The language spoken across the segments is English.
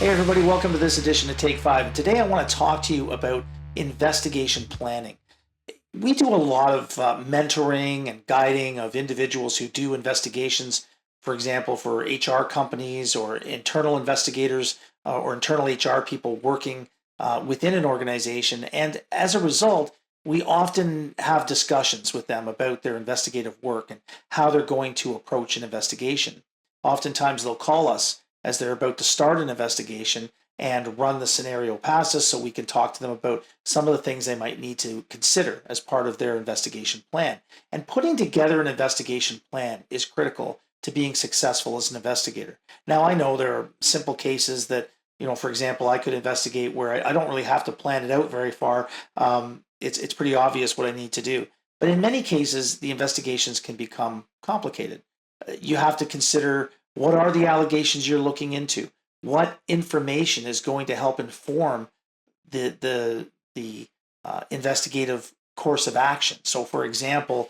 Hey everybody, welcome to this edition of Take 5. Today I want to talk to you about investigation planning. We do a lot of mentoring and guiding of individuals who do investigations, for example, for HR companies or internal investigators or internal HR people working within an organization. And as a result, we often have discussions with them about their investigative work and how they're going to approach an investigation. Oftentimes they'll call us as they're about to start an investigation and run the scenario past us so we can talk to them about some of the things they might need to consider as part of their investigation plan. And putting together an investigation plan is critical to being successful as an investigator. Now, I know there are simple cases that, for example, I could investigate where I don't really have to plan it out very far. It's pretty obvious what I need to do. But in many cases, the investigations can become complicated. You have to consider, what are the allegations you're looking into? What information is going to help inform the investigative course of action? So, for example,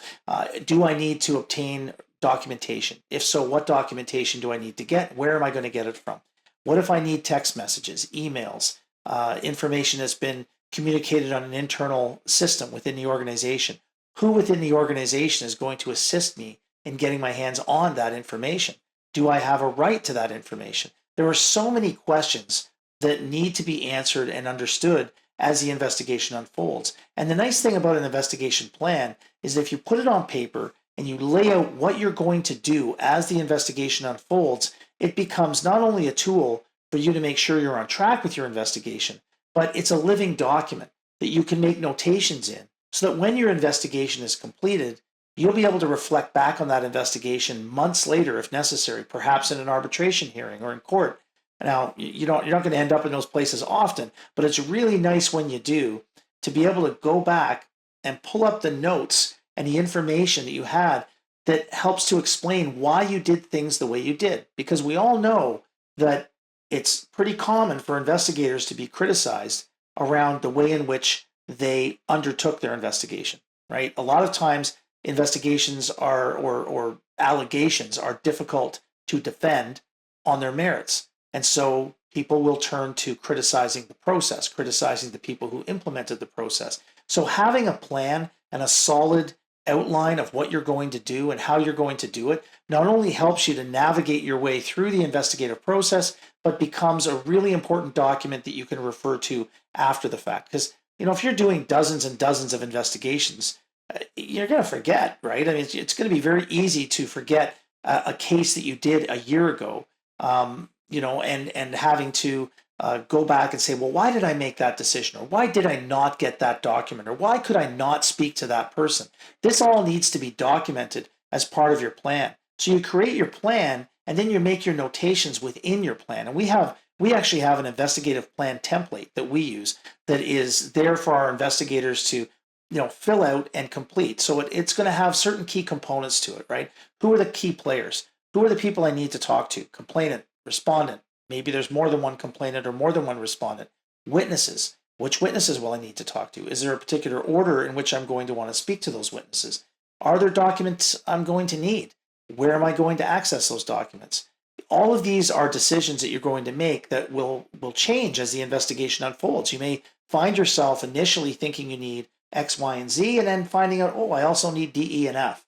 do I need to obtain documentation? If so, what documentation do I need to get? Where am I going to get it from? What if I need text messages, emails, information that's been communicated on an internal system within the organization? Who within the organization is going to assist me in getting my hands on that information? Do I have a right to that information? There are so many questions that need to be answered and understood as the investigation unfolds. And the nice thing about an investigation plan is if you put it on paper and you lay out what you're going to do as the investigation unfolds, it becomes not only a tool for you to make sure you're on track with your investigation, but it's a living document that you can make notations in so that when your investigation is completed, you'll be able to reflect back on that investigation months later, if necessary, perhaps in an arbitration hearing or in court. Now, you're not going to end up in those places often, but it's really nice when you do to be able to go back and pull up the notes and the information that you had that helps to explain why you did things the way you did. Because we all know that it's pretty common for investigators to be criticized around the way in which they undertook their investigation, right? A lot of times, investigations are or allegations are difficult to defend on their merits. And so people will turn to criticizing the process, criticizing the people who implemented the process. So having a plan and a solid outline of what you're going to do and how you're going to do it not only helps you to navigate your way through the investigative process, but becomes a really important document that you can refer to after the fact. Because, if you're doing dozens and dozens of investigations, you're going to forget, right? I mean, it's going to be very easy to forget a case that you did a year ago, and having to go back and say, well, why did I make that decision? Or why did I not get that document? Or why could I not speak to that person? This all needs to be documented as part of your plan. So you create your plan and then you make your notations within your plan. And we actually have an investigative plan template that we use that is there for our investigators to fill out and complete. So it's going to have certain key components to it, right? Who are the key players? Who are the people I need to talk to? Complainant, respondent. Maybe there's more than one complainant or more than one respondent. Witnesses. Which witnesses will I need to talk to? Is there a particular order in which I'm going to want to speak to those witnesses? Are there documents I'm going to need? Where am I going to access those documents? All of these are decisions that you're going to make that will change as the investigation unfolds. You may find yourself initially thinking you need X, Y, and Z, and then finding out, I also need D, E, and F.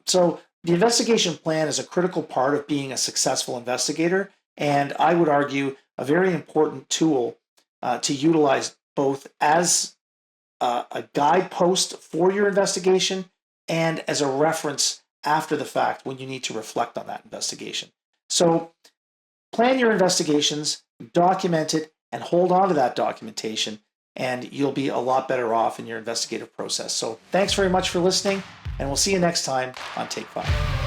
So the investigation plan is a critical part of being a successful investigator, and I would argue a very important tool to utilize both as a guidepost for your investigation and as a reference after the fact when you need to reflect on that investigation. So plan your investigations, document it, and hold on to that documentation, and you'll be a lot better off in your investigative process. So thanks very much for listening, and we'll see you next time on Take 5.